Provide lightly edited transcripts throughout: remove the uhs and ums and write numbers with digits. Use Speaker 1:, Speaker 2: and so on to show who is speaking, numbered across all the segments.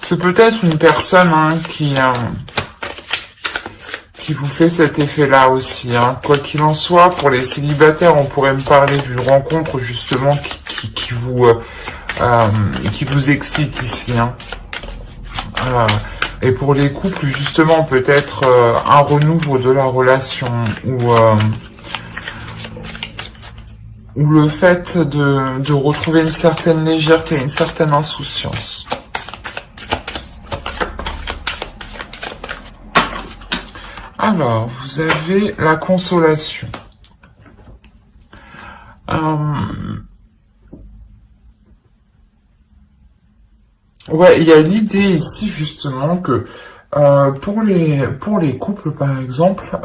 Speaker 1: C'est peut-être une personne qui vous fait cet effet-là aussi. Quoi qu'il en soit, pour les célibataires, on pourrait me parler d'une rencontre justement qui vous excite ici. Et pour les couples, justement, peut-être un renouveau de la relation ou le fait de retrouver une certaine légèreté, une certaine insouciance. Alors, vous avez la consolation. Ouais, il y a l'idée ici justement que pour les couples par exemple,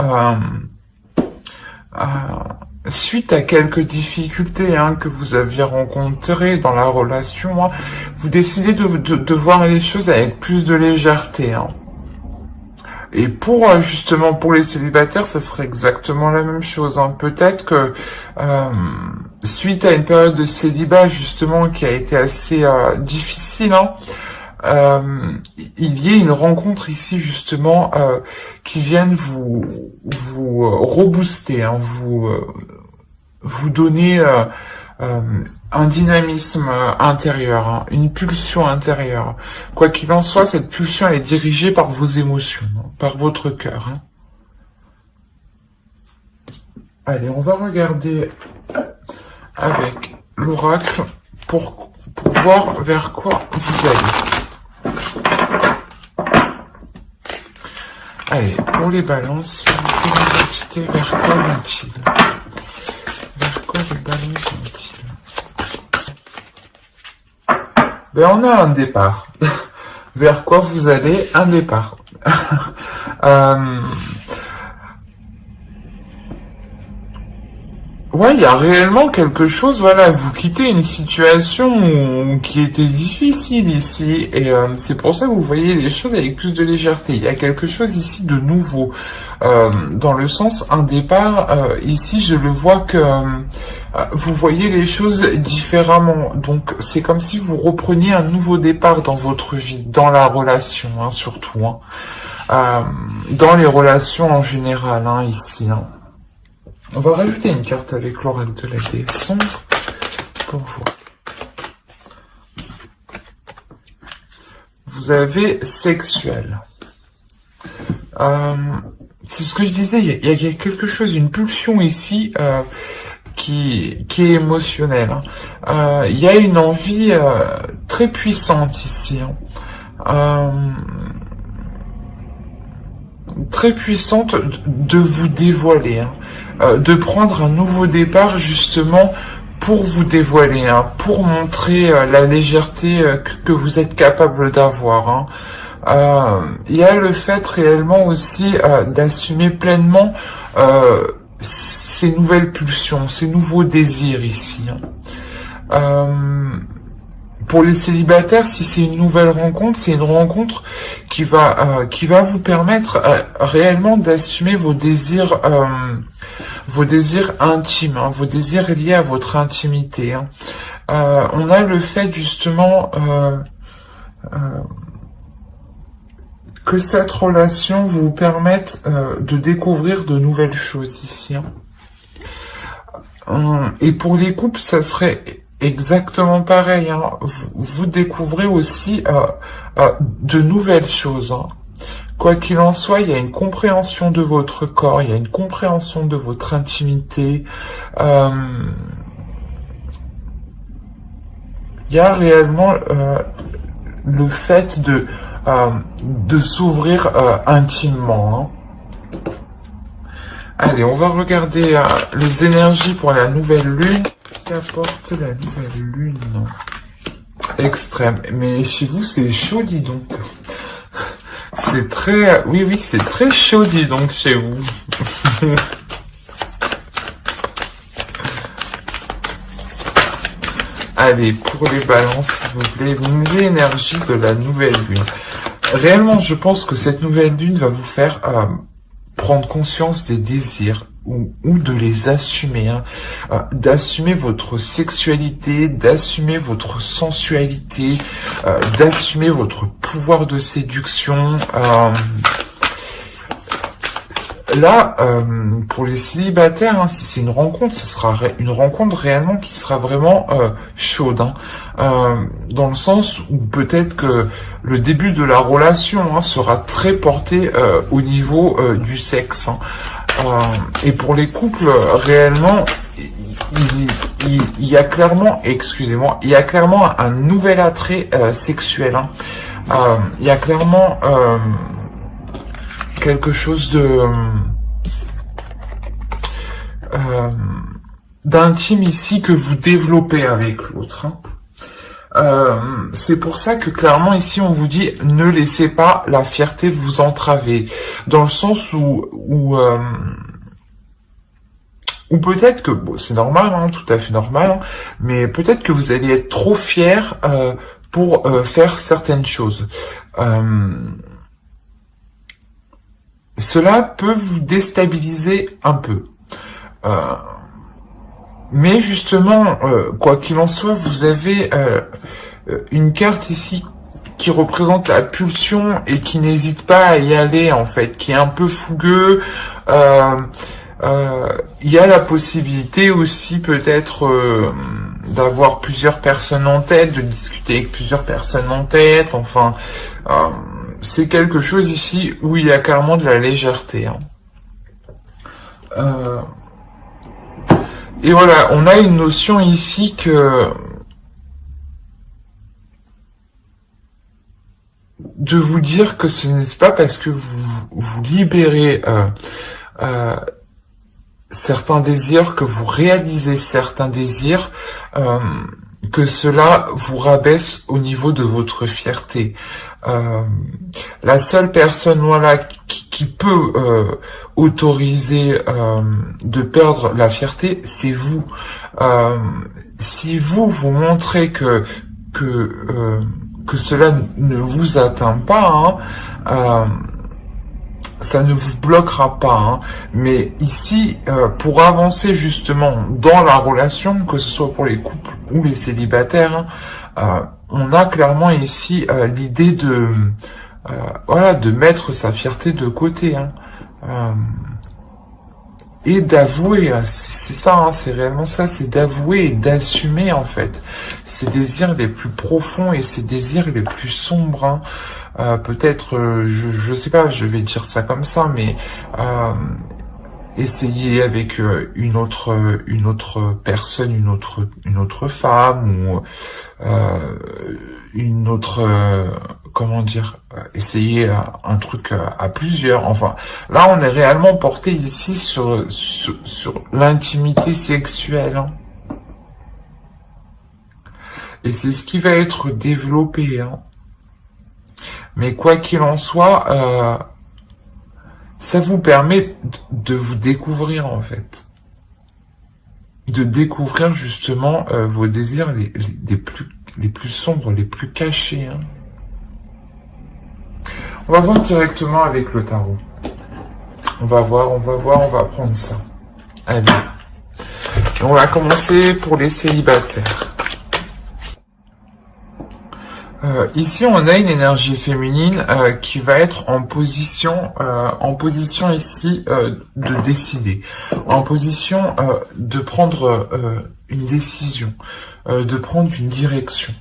Speaker 1: suite à quelques difficultés que vous aviez rencontrées dans la relation, vous décidez de voir les choses avec plus de légèreté. Et justement pour les célibataires, ça serait exactement la même chose. Peut-être que suite à une période de célibat justement qui a été assez difficile, il y a une rencontre ici justement qui vienne vous rebooster, vous donner un dynamisme intérieur, une pulsion intérieure. Quoi qu'il en soit, cette pulsion elle est dirigée par vos émotions, par votre cœur. Allez, on va regarder avec l'oracle pour voir vers quoi vous allez. Allez, pour les balances, les entités, vers quoi vont-ils? Vers quoi les balances vont-ils? Ben, on a un départ. Vers quoi vous allez? Un départ. Ouais, il y a réellement quelque chose, voilà, vous quittez une situation qui était difficile ici, et c'est pour ça que vous voyez les choses avec plus de légèreté. Il y a quelque chose ici de nouveau, dans le sens, un départ, ici je le vois que vous voyez les choses différemment, donc c'est comme si vous repreniez un nouveau départ dans votre vie, dans la relation, surtout, dans les relations en général, ici, On va rajouter une carte avec l'oracle de la déesse sombre pour voir. Vous avez sexuel. C'est ce que je disais, il y a quelque chose, une pulsion ici qui est émotionnelle. Il y a une envie très puissante ici. Très puissante de vous dévoiler, de prendre un nouveau départ justement pour vous dévoiler, pour montrer la légèreté que vous êtes capable d'avoir. Il y a le fait réellement aussi d'assumer pleinement ces nouvelles pulsions, ces nouveaux désirs ici. Pour les célibataires, si c'est une nouvelle rencontre, c'est une rencontre qui va vous permettre réellement d'assumer vos désirs intimes, vos désirs liés à votre intimité. On a le fait justement que cette relation vous permette de découvrir de nouvelles choses ici. Et pour les couples, ça serait exactement pareil. Vous découvrez aussi de nouvelles choses. Quoi qu'il en soit, il y a une compréhension de votre corps, il y a une compréhension de votre intimité. Il y a réellement le fait de s'ouvrir intimement. Allez, on va regarder les énergies pour la nouvelle lune. Qu'apporte la nouvelle lune? Extrême. Mais chez vous, c'est chaud, dis donc. C'est très... Oui, c'est très chaud, dis donc, chez vous. Allez, pour les balances, s'il vous plaît, l'énergie de la nouvelle lune. Réellement, je pense que cette nouvelle lune va vous faire prendre conscience des désirs ou de les assumer, hein, d'assumer votre sexualité, d'assumer votre sensualité, d'assumer votre pouvoir de séduction. Là, pour les célibataires, hein, si c'est une rencontre, ce sera une rencontre réellement qui sera vraiment chaude, hein, dans le sens où peut-être que le début de la relation, hein, sera très porté au niveau du sexe, hein. Et pour les couples, réellement, il y a clairement, excusez-moi, il y a clairement un nouvel attrait sexuel, hein. Il y a clairement quelque chose de d'intime ici que vous développez avec l'autre, hein. C'est pour ça que clairement ici on vous dit ne laissez pas la fierté vous entraver, dans le sens où peut-être que bon, c'est normal, hein, tout à fait normal, hein, mais peut-être que vous allez être trop fier pour faire certaines choses. Cela peut vous déstabiliser un peu. Mais justement, quoi qu'il en soit, vous avez une carte ici qui représente la pulsion et qui n'hésite pas à y aller, en fait, qui est un peu fougueux. Il y a la possibilité aussi peut-être d'avoir plusieurs personnes en tête, de discuter avec plusieurs personnes en tête, enfin... c'est quelque chose ici où il y a carrément de la légèreté, hein. Et voilà, on a une notion ici que de vous dire que ce n'est pas parce que vous libérez certains désirs, que vous réalisez certains désirs, que cela vous rabaisse au niveau de votre fierté. La seule personne, voilà, qui peut autoriser de perdre la fierté, c'est vous. Si vous montrez que cela ne vous atteint pas, hein, ça ne vous bloquera pas, hein. Mais ici, pour avancer justement dans la relation, que ce soit pour les couples ou les célibataires, hein, on a clairement ici l'idée de voilà, de mettre sa fierté de côté, hein, et d'avouer, c'est ça, hein, c'est réellement ça, c'est d'avouer et d'assumer en fait ses désirs les plus profonds et ses désirs les plus sombres, hein. Peut-être, je sais pas, je vais dire ça comme ça, mais essayer avec une autre personne, une autre femme, ou une autre, comment dire, essayer un truc à plusieurs. Enfin, là, on est réellement porté ici sur l'intimité sexuelle, hein. Et c'est ce qui va être développé, hein. Mais quoi qu'il en soit, ça vous permet de vous découvrir, en fait. De découvrir justement vos désirs les plus sombres, les plus cachés, hein. On va voir directement avec le tarot. On va voir, on va prendre ça. Allez. On va commencer pour les célibataires. Ici, on a une énergie féminine qui va être en position ici de décider, en position de prendre une décision, de prendre une direction,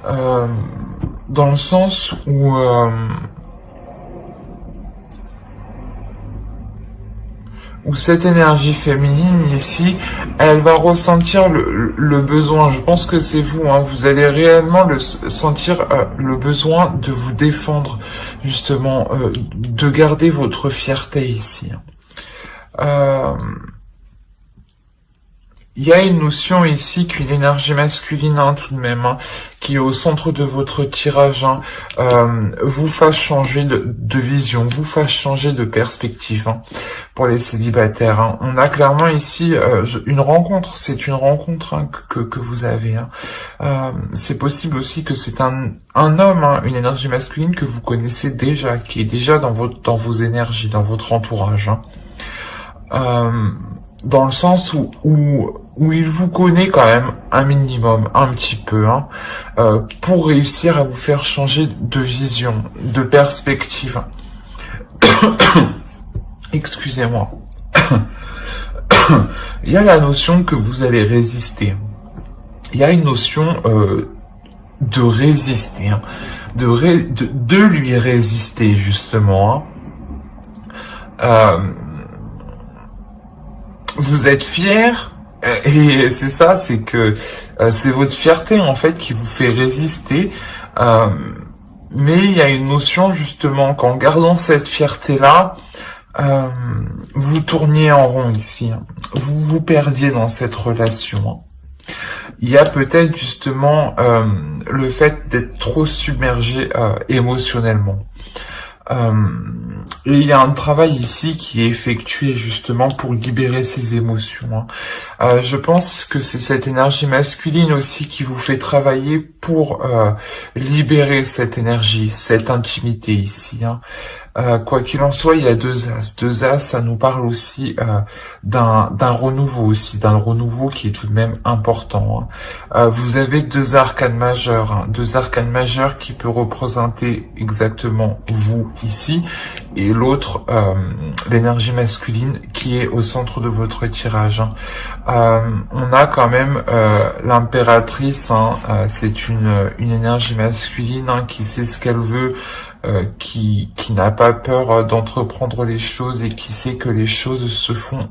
Speaker 1: dans le sens où cette énergie féminine ici, elle va ressentir le besoin. Je pense que c'est vous, hein, vous allez réellement sentir le besoin de vous défendre, justement, de garder votre fierté ici. il y a une notion ici qu'une énergie masculine, hein, tout de même, hein, qui est au centre de votre tirage, hein, vous fasse changer de vision, vous fasse changer de perspective, hein, pour les célibataires. Hein. On a clairement ici une rencontre, c'est une rencontre, hein, que vous avez. Hein. C'est possible aussi que c'est un homme, hein, une énergie masculine que vous connaissez déjà, qui est déjà dans vos énergies, dans votre entourage. Hein. Dans le sens où il vous connaît quand même un minimum, un petit peu, hein, pour réussir à vous faire changer de vision, de perspective. Excusez-moi. Il y a la notion que vous allez résister. Il y a une notion de résister, hein, de lui résister justement. Hein. Vous êtes fier, et c'est ça, c'est que c'est votre fierté en fait qui vous fait résister, mais il y a une notion justement qu'en gardant cette fierté-là, vous tourniez en rond ici, hein. Vous vous perdiez dans cette relation. Hein. Il y a peut-être justement le fait d'être trop submergé émotionnellement. Et il y a un travail ici qui est effectué justement pour libérer ces émotions. Hein. Je pense que c'est cette énergie masculine aussi qui vous fait travailler pour libérer cette énergie, cette intimité ici. Hein. Quoi qu'il en soit, il y a deux as. Deux as, ça nous parle aussi d'un renouveau aussi, d'un renouveau qui est tout de même important. Hein. Vous avez deux arcanes majeurs, hein, deux arcanes majeurs qui peut représenter exactement vous ici, et l'autre, l'énergie masculine qui est au centre de votre tirage. Hein. On a quand même l'impératrice, hein, c'est une énergie masculine, hein, qui sait ce qu'elle veut, qui n'a pas peur d'entreprendre les choses et qui sait que les choses se font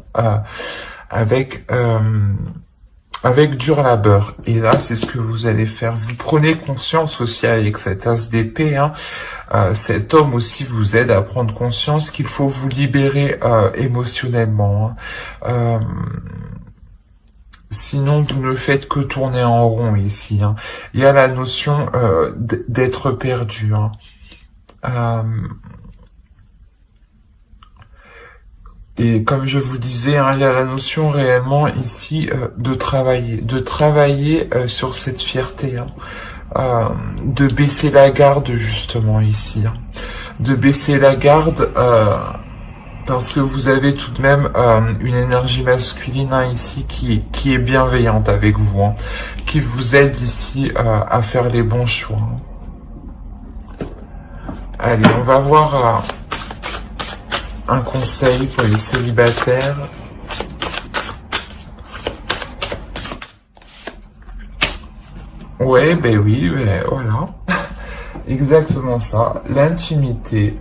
Speaker 1: avec dur labeur. Et là, c'est ce que vous allez faire. Vous prenez conscience aussi avec cet as d'épée. Hein, cet homme aussi vous aide à prendre conscience qu'il faut vous libérer émotionnellement. Hein. Sinon, vous ne faites que tourner en rond ici. Hein. Il y a la notion d'être perdu. Hein. Et comme je vous disais, hein, il y a la notion réellement ici de travailler sur cette fierté, hein, de baisser la garde justement ici, hein, de baisser la garde parce que vous avez tout de même une énergie masculine, hein, ici qui est bienveillante avec vous, hein, qui vous aide ici à faire les bons choix. Hein. Allez, on va voir un conseil pour les célibataires. Ouais, ben oui, ben voilà. Exactement ça. L'intimité.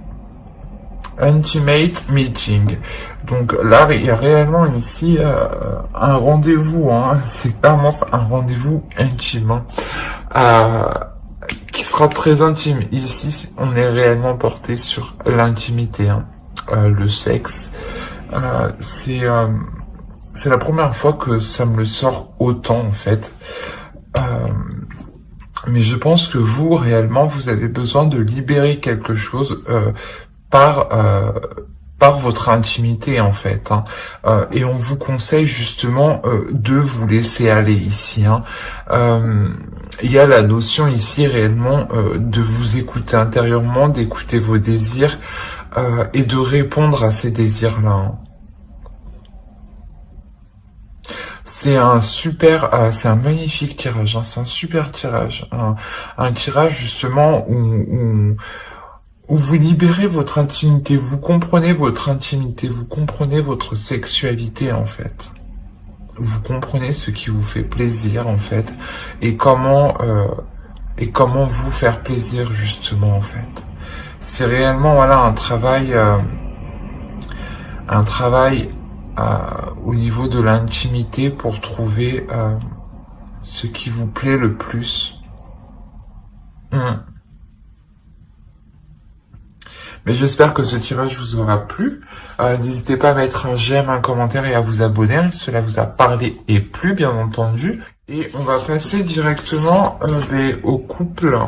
Speaker 1: Intimate meeting. Donc là, il y a réellement ici un rendez-vous. Hein. C'est clairement un rendez-vous intime. Hein. Qui sera très intime. Ici, on est réellement porté sur l'intimité, hein, le sexe. C'est la première fois que ça me le sort autant, en fait. Mais je pense que vous, réellement, vous avez besoin de libérer quelque chose par votre intimité, en fait. Hein. Et on vous conseille justement de vous laisser aller ici. Hein. Il y a la notion ici réellement de vous écouter intérieurement, d'écouter vos désirs et de répondre à ces désirs-là. Hein. C'est un magnifique tirage, hein, c'est un super tirage, un tirage justement où vous libérez votre intimité, vous comprenez votre intimité, vous comprenez votre sexualité en fait. Vous comprenez ce qui vous fait plaisir en fait, et comment vous faire plaisir justement en fait. C'est réellement voilà un travail au niveau de l'intimité pour trouver ce qui vous plaît le plus. Mais j'espère que ce tirage vous aura plu. N'hésitez pas à mettre un j'aime, un commentaire et à vous abonner, hein, si cela vous a parlé et plu, bien entendu. Et on va passer directement au couple.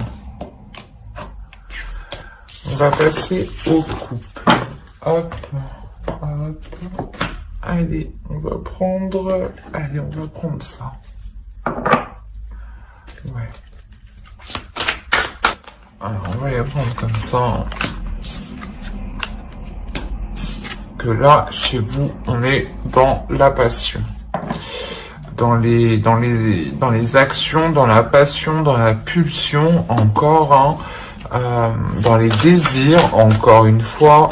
Speaker 1: On va passer au couple. Hop, hop. Allez, on va prendre ça. Ouais. Alors, on va les prendre comme ça. Que là, chez vous, on est dans la passion. Dans les actions, dans la passion, dans la pulsion, encore, hein, dans les désirs, encore une fois.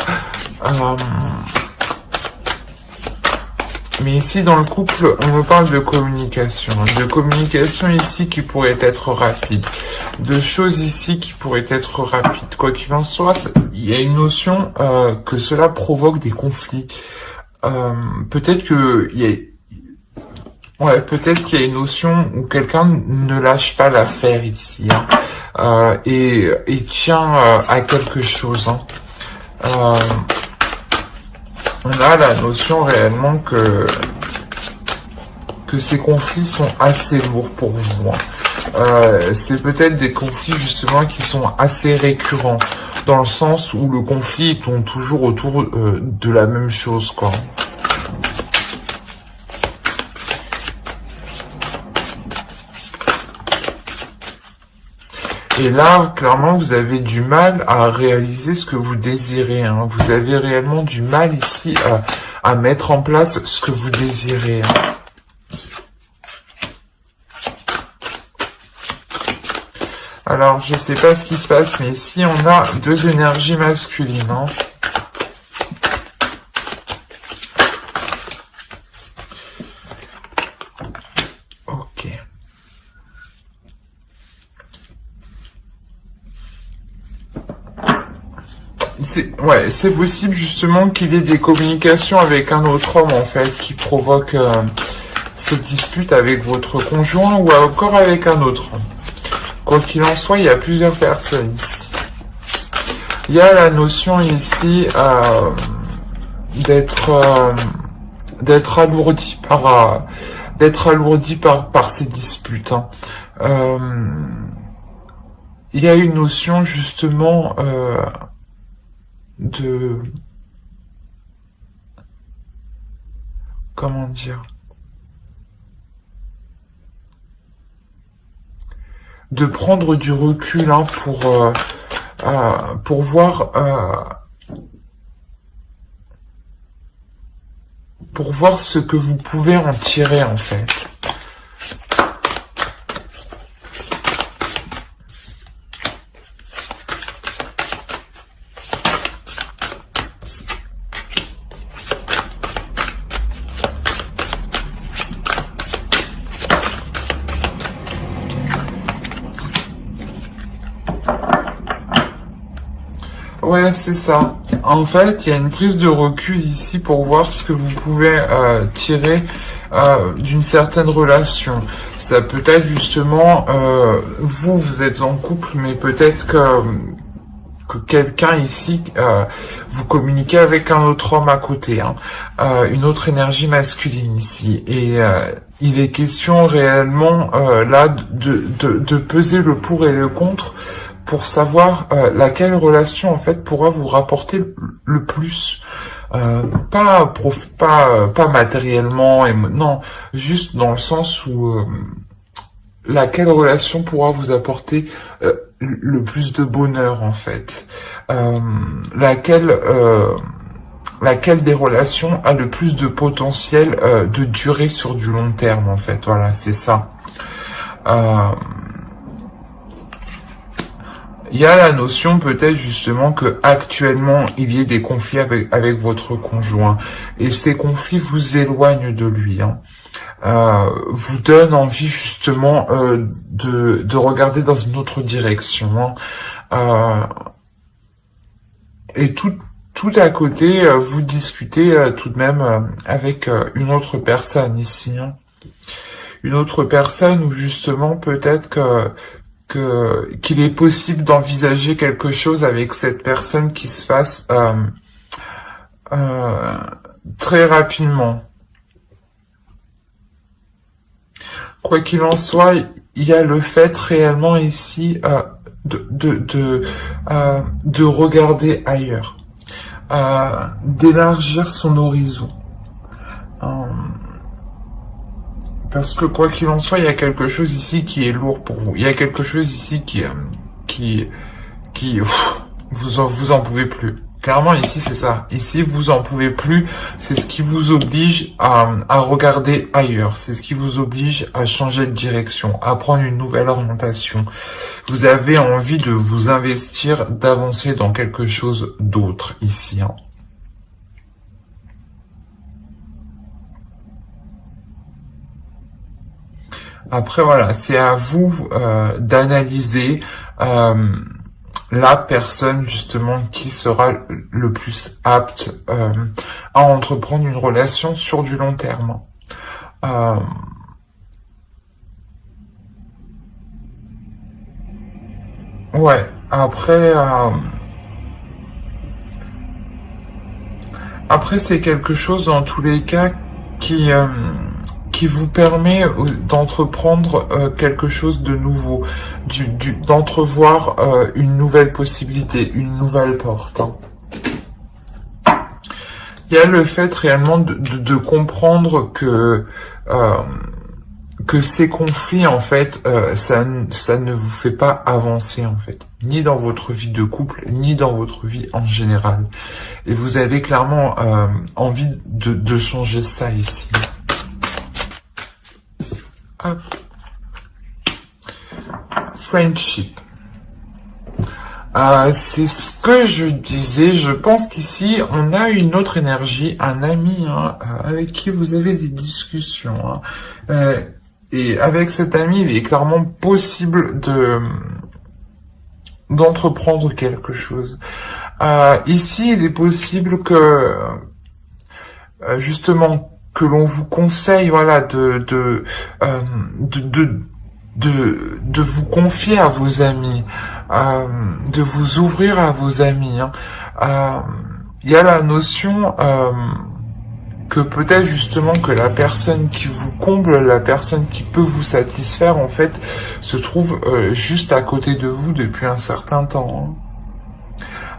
Speaker 1: Mais ici, dans le couple, on me parle de communication. De communication ici qui pourrait être rapide. De choses ici qui pourraient être rapides. Quoi qu'il en soit, il y a une notion que cela provoque des conflits. Peut-être qu'il y a... peut-être qu'il y a une notion où quelqu'un ne lâche pas l'affaire ici, hein, et tient à quelque chose. Hein. On a la notion réellement que ces conflits sont assez lourds pour vous. Hein. C'est peut-être des conflits justement qui sont assez récurrents, dans le sens où le conflit tourne toujours autour de la même chose, quoi. Et là, clairement, vous avez du mal à réaliser ce que vous désirez. Hein. Vous avez réellement du mal ici à mettre en place ce que vous désirez. Hein. Alors, je sais pas ce qui se passe, mais ici, on a deux énergies masculines. Hein. C'est possible justement qu'il y ait des communications avec un autre homme en fait qui provoque cette dispute avec votre conjoint ou encore avec un autre homme. Quoi qu'il en soit, il y a plusieurs personnes ici. Il y a la notion ici d'être alourdi par ces disputes. Hein. Il y a une notion justement comment dire, de prendre du recul, hein, pour voir ce que vous pouvez en tirer en fait. Ouais, c'est ça. En fait, il y a une prise de recul ici pour voir ce que vous pouvez tirer d'une certaine relation. Ça peut être justement, vous êtes en couple, mais peut-être que quelqu'un ici, vous communiquez avec un autre homme à côté, hein, une autre énergie masculine ici. Et il est question réellement là de peser le pour et le contre pour savoir laquelle relation en fait pourra vous rapporter le plus. Pas matériellement, non, juste dans le sens où laquelle relation pourra vous apporter le plus de bonheur en fait. Laquelle des relations a le plus de potentiel de durer sur du long terme en fait. Voilà, c'est ça. Il y a la notion peut-être justement que actuellement il y ait des conflits avec votre conjoint et ces conflits vous éloignent de lui, hein. Vous donnent envie justement de regarder dans une autre direction, hein. Et tout à côté, vous discutez tout de même avec une autre personne ici, hein. Une autre personne où justement peut-être que qu'il est possible d'envisager quelque chose avec cette personne qui se fasse très rapidement. Quoi qu'il en soit, il y a le fait réellement ici de regarder ailleurs, d'élargir son horizon. Parce que quoi qu'il en soit, il y a quelque chose ici qui est lourd pour vous. Il y a quelque chose ici qui vous en pouvez plus. Clairement, ici, c'est ça. Ici, vous en pouvez plus. C'est ce qui vous oblige à regarder ailleurs. C'est ce qui vous oblige à changer de direction, à prendre une nouvelle orientation. Vous avez envie de vous investir, d'avancer dans quelque chose d'autre ici. Après, voilà, c'est à vous d'analyser la personne justement qui sera le plus apte à entreprendre une relation sur du long terme. Ouais, après c'est quelque chose dans tous les cas qui vous permet d'entreprendre quelque chose de nouveau, d'entrevoir une nouvelle possibilité, une nouvelle porte. Il y a le fait réellement de comprendre que ces conflits, en fait, ça ne vous fait pas avancer, en fait, ni dans votre vie de couple, ni dans votre vie en général. Et vous avez clairement envie de changer ça ici. Hop. Friendship. C'est ce que je disais. Je pense qu'ici, on a une autre énergie, un ami avec qui vous avez des discussions. Et avec cet ami, il est clairement possible d'entreprendre quelque chose. Ici, il est possible que justement que l'on vous conseille, voilà, de vous confier à vos amis, de vous ouvrir à vos amis. Il y a la notion que peut-être justement que la personne qui vous comble, la personne qui peut vous satisfaire, en fait, se trouve juste à côté de vous depuis un certain temps.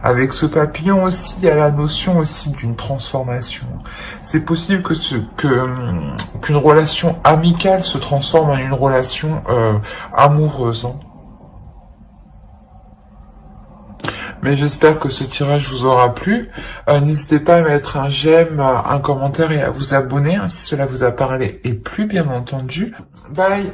Speaker 1: Avec ce papillon aussi, il y a la notion aussi d'une transformation. C'est possible qu'une relation amicale se transforme en une relation amoureuse. Mais j'espère que ce tirage vous aura plu. N'hésitez pas à mettre un j'aime, un commentaire et à vous abonner si cela vous a parlé. Et plus bien entendu, bye!